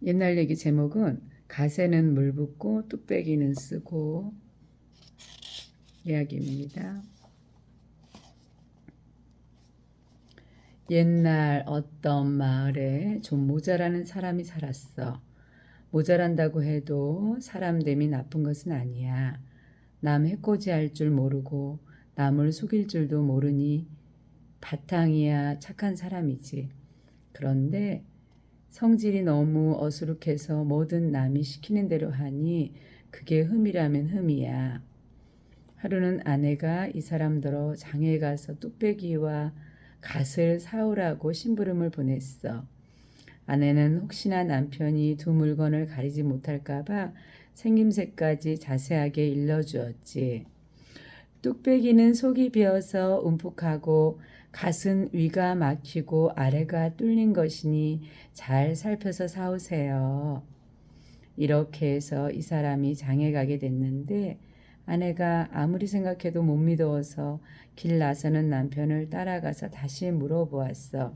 옛날 얘기 제목은 갓에는 물 붓고 뚝배기는 쓰고 이야기입니다. 옛날 어떤 마을에 좀 모자라는 사람이 살았어. 모자란다고 해도 사람 됨이 나쁜 것은 아니야. 남 해코지할 줄 모르고 남을 속일 줄도 모르니 바탕이야 착한 사람이지. 그런데 성질이 너무 어수룩해서 뭐든 남이 시키는 대로 하니 그게 흠이라면 흠이야. 하루는 아내가 이 사람더러 장에 가서 뚝배기와 갓을 사오라고 심부름을 보냈어. 아내는 혹시나 남편이 두 물건을 가리지 못할까봐 생김새까지 자세하게 일러주었지. 뚝배기는 속이 비어서 움푹하고 갓은 위가 막히고 아래가 뚫린 것이니 잘 살펴서 사오세요. 이렇게 해서 이 사람이 장에 가게 됐는데 아내가 아무리 생각해도 못 믿어서 길 나서는 남편을 따라가서 다시 물어보았어.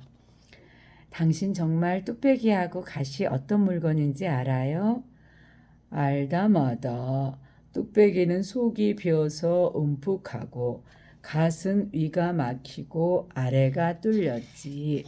당신 정말 뚝배기하고 갓이 어떤 물건인지 알아요? 알다마다. 뚝배기는 속이 비어서 움푹하고 갓은 위가 막히고 아래가 뚫렸지.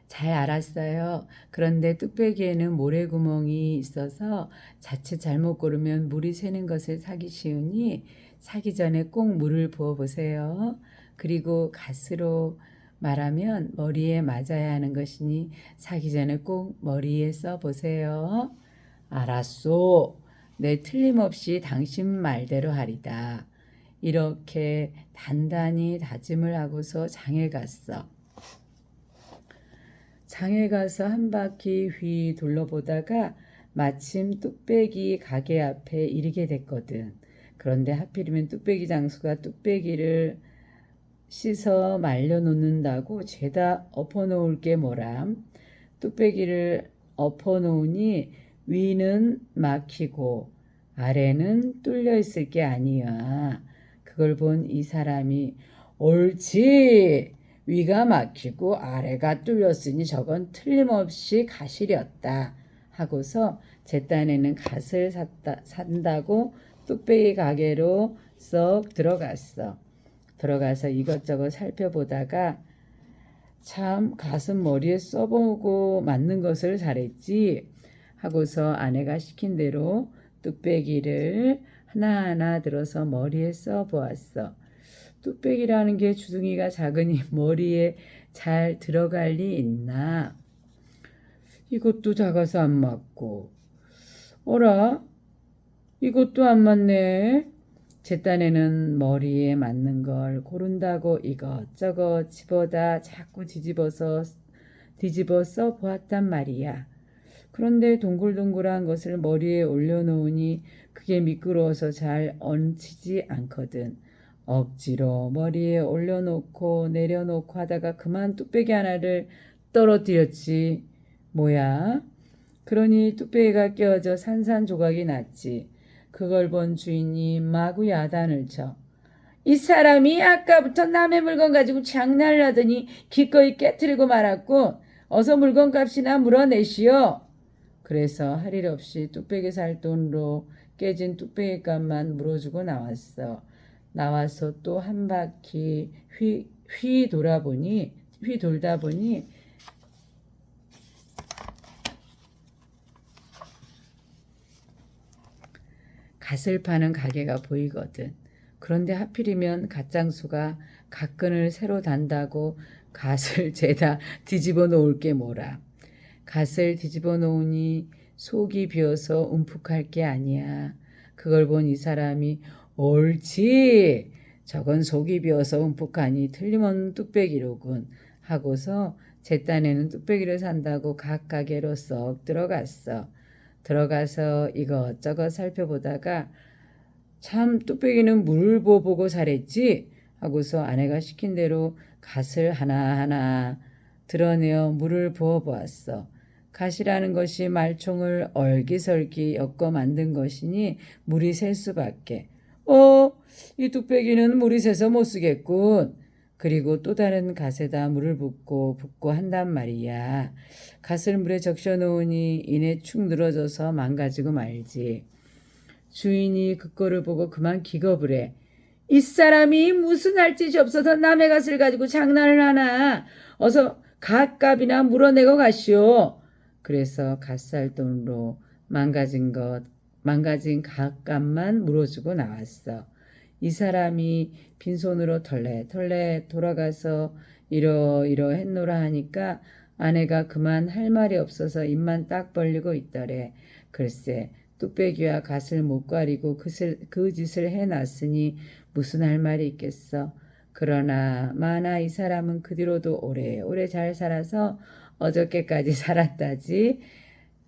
잘 알았어요. 그런데 뚝배기에는 모래구멍이 있어서 자칫 잘못 고르면 물이 새는 것을 사기 쉬우니 사기 전에 꼭 물을 부어보세요. 그리고 갓으로 말하면 머리에 맞아야 하는 것이니 사기 전에 꼭 머리에 써보세요. 알았소. 내 틀림없이 당신 말대로 하리다. 이렇게 단단히 다짐을 하고서 장에 갔어. 장에 가서 한 바퀴 휘 둘러보다가 마침 뚝배기 가게 앞에 이르게 됐거든. 그런데 하필이면 뚝배기 장수가 뚝배기를 씻어 말려 놓는다고 죄다 엎어놓을 게 뭐람. 뚝배기를 엎어놓으니 위는 막히고 아래는 뚫려 있을 게 아니야. 그걸 본 이 사람이 옳지. 위가 막히고 아래가 뚫렸으니 저건 틀림없이 갓이렸다 하고서 제 딴에는 갓을 산다고 뚝배기 가게로 썩 들어갔어. 들어가서 이것저것 살펴보다가 참 갓은 머리에 써보고 맞는 것을 잘했지 하고서 아내가 시킨 대로 뚝배기를 하나하나 들어서 머리에 써보았어. 뚝배기라는 게 주둥이가 작으니 머리에 잘 들어갈 리 있나? 이것도 작아서 안 맞고. 어라? 이것도 안 맞네. 제 딴에는 머리에 맞는 걸 고른다고 이것저것 집어다 자꾸 뒤집어 써 보았단 말이야. 그런데 동글동글한 것을 머리에 올려놓으니 그게 미끄러워서 잘 얹히지 않거든. 억지로 머리에 올려놓고 내려놓고 하다가 그만 뚝배기 하나를 떨어뜨렸지. 뭐야? 그러니 뚝배기가 깨어져 산산조각이 났지. 그걸 본 주인이 마구 야단을 쳐. 이 사람이 아까부터 남의 물건 가지고 장난을 하더니 기꺼이 깨트리고 말았고 어서 물건값이나 물어내시오. 그래서 할 일 없이 뚝배기 살 돈으로 깨진 뚝배기 값만 물어주고 나왔어. 나와서 또 한 바퀴 휘 돌다 보니 갓을 파는 가게가 보이거든. 그런데 하필이면 갓장수가 갓근을 새로 단다고 갓을 죄다 뒤집어 놓을 게 뭐라. 갓을 뒤집어 놓으니 속이 비어서 움푹할 게 아니야. 그걸 본 이 사람이 옳지. 저건 속이 비어서 움푹하니 틀림없는 뚝배기로군 하고서 제 딴에는 뚝배기를 산다고 갓 가게로 썩 들어갔어. 들어가서 이것저것 살펴보다가 참 뚝배기는 물을 부어보고 잘했지 하고서 아내가 시킨 대로 갓을 하나하나 드러내어 물을 부어보았어. 갓이라는 것이 말총을 얼기설기 엮어 만든 것이니 물이 셀 수밖에. 이 뚝배기는 물이 새서 못 쓰겠군. 그리고 또 다른 갓에다 물을 붓고 한단 말이야. 갓을 물에 적셔 놓으니 이내 축 늘어져서 망가지고 말지. 주인이 그거를 보고 그만 기겁을 해. 이 사람이 무슨 할 짓이 없어서 남의 갓을 가지고 장난을 하나. 어서 갓값이나 물어내고 가시오. 그래서 갓살 돈으로 망가진 갓값만 물어주고 나왔어. 이 사람이 빈손으로 털레 돌아가서 이러 했노라 하니까 아내가 그만 할 말이 없어서 입만 딱 벌리고 있더래. 글쎄 뚝배기와 갓을 못 가리고 그 짓을 해놨으니 무슨 할 말이 있겠어. 그러나 마나 이 사람은 그 뒤로도 오래오래 잘 살아서 어저께까지 살았다지.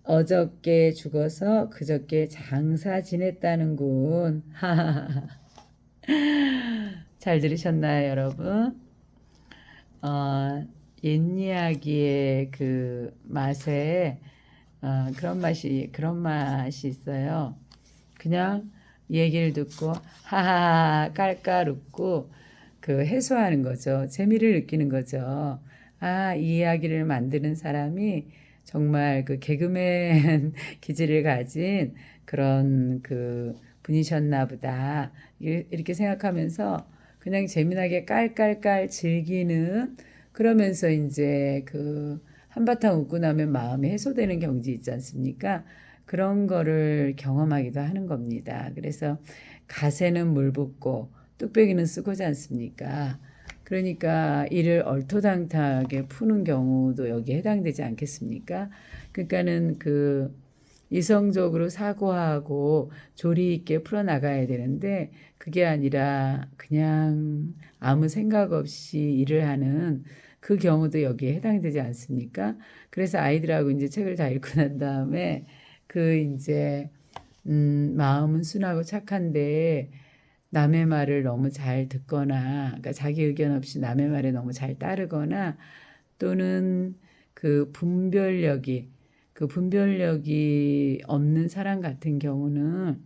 어저께 죽어서 그저께 장사 지냈다는군. 잘 들으셨나요, 여러분? 옛 이야기의 그 맛에 그런 맛이 있어요. 그냥 얘기를 듣고 하하하 깔깔 웃고 그 해소하는 거죠. 재미를 느끼는 거죠. 아, 이 이야기를 만드는 사람이 정말 그 개그맨 기질을 가진 그런 그 분이셨나 보다. 이렇게 생각하면서 그냥 재미나게 깔깔깔 즐기는 그러면서 이제 그 한바탕 웃고 나면 마음이 해소되는 경지 있지 않습니까? 그런 거를 경험하기도 하는 겁니다. 그래서 갓에는 물 붓고 뚝배기는 쓰고지 않습니까? 그러니까 이를 얼토당토하게 푸는 경우도 여기에 해당되지 않겠습니까? 그러니까는 그 이성적으로 사고하고 조리 있게 풀어나가야 되는데 그게 아니라 그냥 아무 생각 없이 일을 하는 그 경우도 여기에 해당되지 않습니까? 그래서 아이들하고 이제 책을 다 읽고 난 다음에 그 이제 마음은 순하고 착한데 남의 말을 너무 잘 듣거나 그러니까 자기 의견 없이 남의 말에 너무 잘 따르거나 또는 그 분별력이 없는 사람 같은 경우는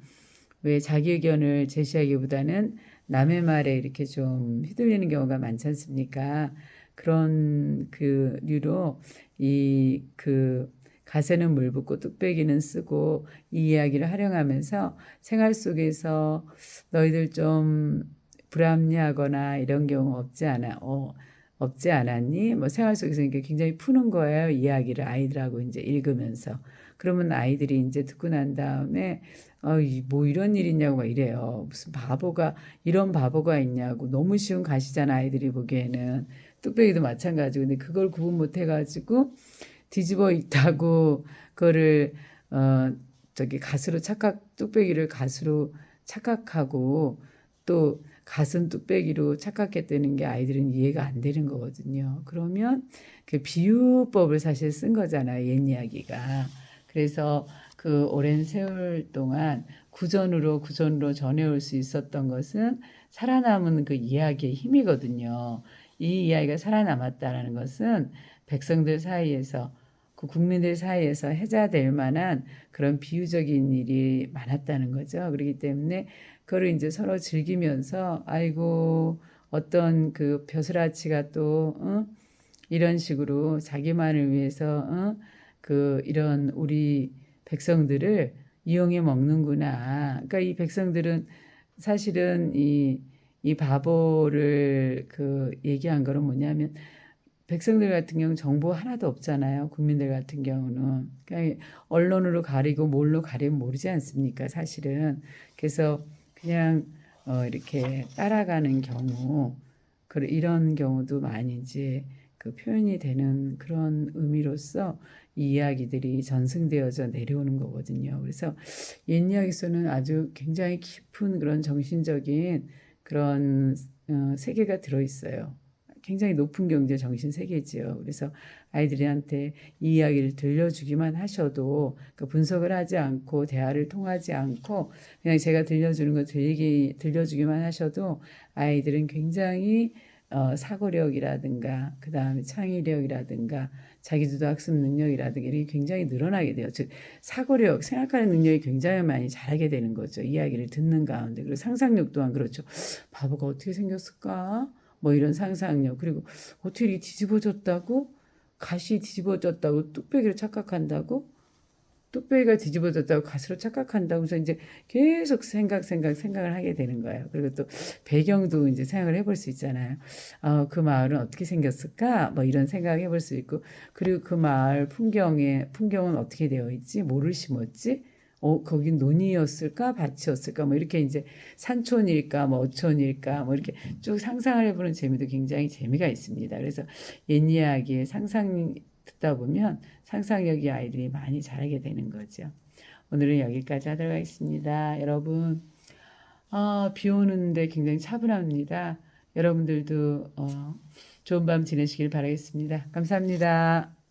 왜 자기 의견을 제시하기보다는 남의 말에 이렇게 좀 휘둘리는 경우가 많지 않습니까? 그런 그 류로 이 그 가세는 물 붓고 뚝배기는 쓰고 이 이야기를 활용하면서 생활 속에서 너희들 좀 불합리하거나 이런 경우 없지 않았니? 뭐 생활 속에서 이렇게 굉장히 푸는 거예요. 이야기를 아이들하고 이제 읽으면서. 그러면 아이들이 이제 듣고 난 다음에 뭐 이런 일 있냐고 막 이래요. 무슨 이런 바보가 있냐고. 너무 쉬운 가시잖아, 아이들이 보기에는. 뚝배기도 마찬가지고. 근데 그걸 구분 못 해가지고 뒤집어 읽다고 그거를, 뚝배기를 갓으로 착각하고 또 갓은 뚝배기로 착각했다는 게 아이들은 이해가 안 되는 거거든요. 그러면 그 비유법을 사실 쓴 거잖아요, 옛 이야기가. 그래서 그 오랜 세월 동안 구전으로 전해올 수 있었던 것은 살아남은 그 이야기의 힘이거든요. 이 이야기가 살아남았다는 것은 백성들 사이에서 그 국민들 사이에서 해자될 만한 그런 비유적인 일이 많았다는 거죠. 그렇기 때문에 그거를 이제 서로 즐기면서 아이고 어떤 그 벼슬아치가 또 이런 식으로 자기만을 위해서 그 이런 우리 백성들을 이용해 먹는구나. 그러니까 이 백성들은 사실은 이 바보를 그 얘기한 거는 뭐냐면 백성들 같은 경우는 정보 하나도 없잖아요. 국민들 같은 경우는. 그러니까 언론으로 가리고 뭘로 가리면 모르지 않습니까? 사실은. 그래서 그냥 이렇게 따라가는 경우, 이런 경우도 많이 이제 그 표현이 되는 그런 의미로서 이 이야기들이 전승되어져 내려오는 거거든요. 그래서 옛 이야기에서는 아주 굉장히 깊은 그런 정신적인 그런 세계가 들어있어요. 굉장히 높은 경제 정신 세계지요. 그래서 아이들한테 이 이야기를 들려주기만 하셔도 그 분석을 하지 않고 대화를 통하지 않고 그냥 제가 들려주는 거 들려주기만 하셔도 아이들은 굉장히 사고력이라든가 그 다음에 창의력이라든가 자기주도 학습 능력이라든가 이게 굉장히 늘어나게 돼요. 즉 사고력, 생각하는 능력이 굉장히 많이 자라게 되는 거죠. 이야기를 듣는 가운데. 그리고 상상력 또한 그렇죠. 바보가 어떻게 생겼을까? 뭐 이런 상상력. 그리고 어떻게 이렇게 뒤집어졌다고? 가시 뒤집어졌다고 뚝배기를 착각한다고? 뚝배기가 뒤집어졌다고 가시로 착각한다고 해서 이제 계속 생각을 하게 되는 거예요. 그리고 또 배경도 이제 생각을 해볼 수 있잖아요. 그 마을은 어떻게 생겼을까? 뭐 이런 생각을 해볼 수 있고, 그리고 그 마을 풍경은 어떻게 되어 있지? 뭐를 심었지? 거긴 논이었을까? 밭이었을까? 뭐 이렇게 이제 산촌일까? 뭐 어촌일까? 뭐 이렇게 쭉 상상을 해보는 재미도 굉장히 재미가 있습니다. 그래서 옛 이야기에 상상 듣다 보면 상상력이 아이들이 많이 자라게 되는 거죠. 오늘은 여기까지 하도록 하겠습니다. 여러분, 비 오는데 굉장히 차분합니다. 여러분들도 좋은 밤 지내시길 바라겠습니다. 감사합니다.